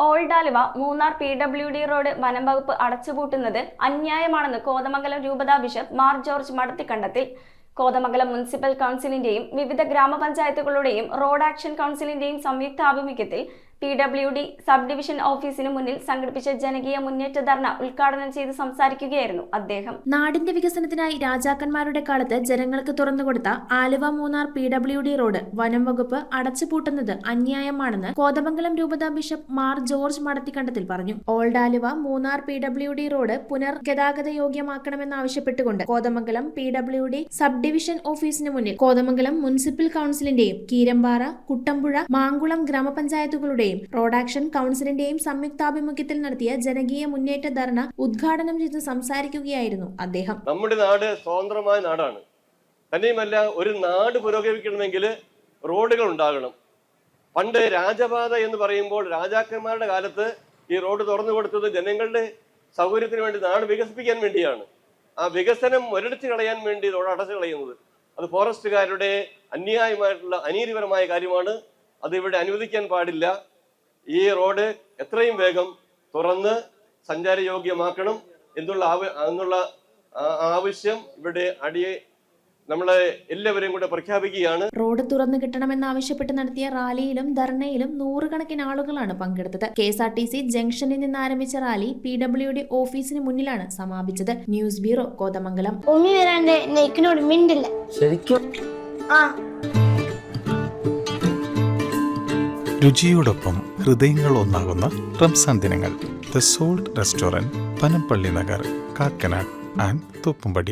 Old Aluva Munnar PWD road വനം വകുപ്പ് അടച്ചുപൂട്ടുന്നത് അന്യായമാണെന്ന് കോതമംഗലം രൂപതാ bishop Mar George Madathikandathil. Kothamangalam municipal കൗൺസിലിന്റെയും വിവിധ ഗ്രാമപഞ്ചായത്തുകളുടെയും റോഡ് ആക്ഷൻ കൗൺസിലിന്റെയും സംയുക്താഭിമുഖ്യത്തിൽ PWD സബ് ഡിവിഷൻ ഓഫീസിന് മുന്നിൽ സംഘടിപ്പിച്ച ജനകീയ മുന്നേറ്റ ധർണ ഉദ്ഘാടനം ചെയ്ത് സംസാരിക്കുകയായിരുന്നു അദ്ദേഹം. നാടിന്റെ വികസനത്തിനായി രാജാക്കന്മാരുടെ കാലത്ത് ജനങ്ങൾക്ക് തുറന്നുകൊടുത്ത ആലുവ മൂന്നാർ PWD റോഡ് വനം വകുപ്പ് അടച്ചുപൂട്ടുന്നത് അന്യായമാണെന്ന് കോതമംഗലം രൂപതാ ബിഷപ്പ് മാർ ജോർജ് മടത്തിക്കണ്ടത്തിൽ പറഞ്ഞു. Old Aluva Munnar PWD road പുനർഗതാഗത യോഗ്യമാക്കണമെന്നാവശ്യപ്പെട്ടുകൊണ്ട് കോതമംഗലം PWD സബ് ഡിവിഷൻ ഓഫീസിന് മുന്നിൽ കോതമംഗലം മുനിസിപ്പൽ കൗൺസിലിന്റെയും കീരമ്പാറ, കുട്ടമ്പുഴ, മാങ്കുളം ഗ്രാമപഞ്ചായത്തുകളുടെയും റോഡ് ആക്ഷൻ കൗൺസിലിന്റെയും സംയുക്താഭിമുഖ്യത്തിൽ നടത്തിയ ജനകീയ മുന്നേറ്റ ധർണ ഉദ്ഘാടനം ചെയ്ത് സംസാരിക്കുകയായിരുന്നു അദ്ദേഹം. നമ്മുടെ നാട് സ്വതന്ത്രമായ നാടാണ്. തന്നെയുമല്ല, ഒരു നാട് പുരോഗമിക്കണമെങ്കിൽ റോഡുകൾ ഉണ്ടാകണം. പണ്ട് രാജപാത എന്ന് പറയുമ്പോൾ രാജാക്കന്മാരുടെ കാലത്ത് ഈ റോഡ് തുറന്നു കൊടുത്തത് ജനങ്ങളുടെ സൗകര്യത്തിന് വേണ്ടി, നാട് വികസിപ്പിക്കാൻ വേണ്ടിയാണ്. ആ വികസനം മുരടിച്ചു കളയാൻ വേണ്ടി റോഡ് അടച്ചു കളയുന്നത് അത് ഫോറസ്റ്റുകാരുടെ അന്യായമായിട്ടുള്ള അനീതിപരമായ കാര്യമാണ്. അത് ഇവിടെ അനുവദിക്കാൻ പാടില്ല. ഈ റോഡ് എത്രയും വേഗം തുറന്ന് സഞ്ചാരയോഗ്യമാക്കണം എന്നുള്ള ആവശ്യം ഇവിടെ നമ്മളെ എല്ലാവരെയും കൂടെ പ്രഖ്യാപിക്കുകയാണ്. റോഡ് തുറന്നു കിട്ടണമെന്നാവശ്യപ്പെട്ട് നടത്തിയ റാലിയിലും ധർണയിലും നൂറുകണക്കിന് ആളുകളാണ് പങ്കെടുത്തത്. KSRTC ജംഗ്ഷനിൽ നിന്ന് ആരംഭിച്ച റാലി PWD ഓഫീസിന് മുന്നിലാണ് സമാപിച്ചത്. News bureau, Kothamangalam. രുചിയോടൊപ്പം ഹൃദയങ്ങൾ ഒന്നാകുന്ന റംസാൻ ദിനങ്ങൾ. The salt restaurant, Panampilly Nagar, Kakkanad and Thoppumpady.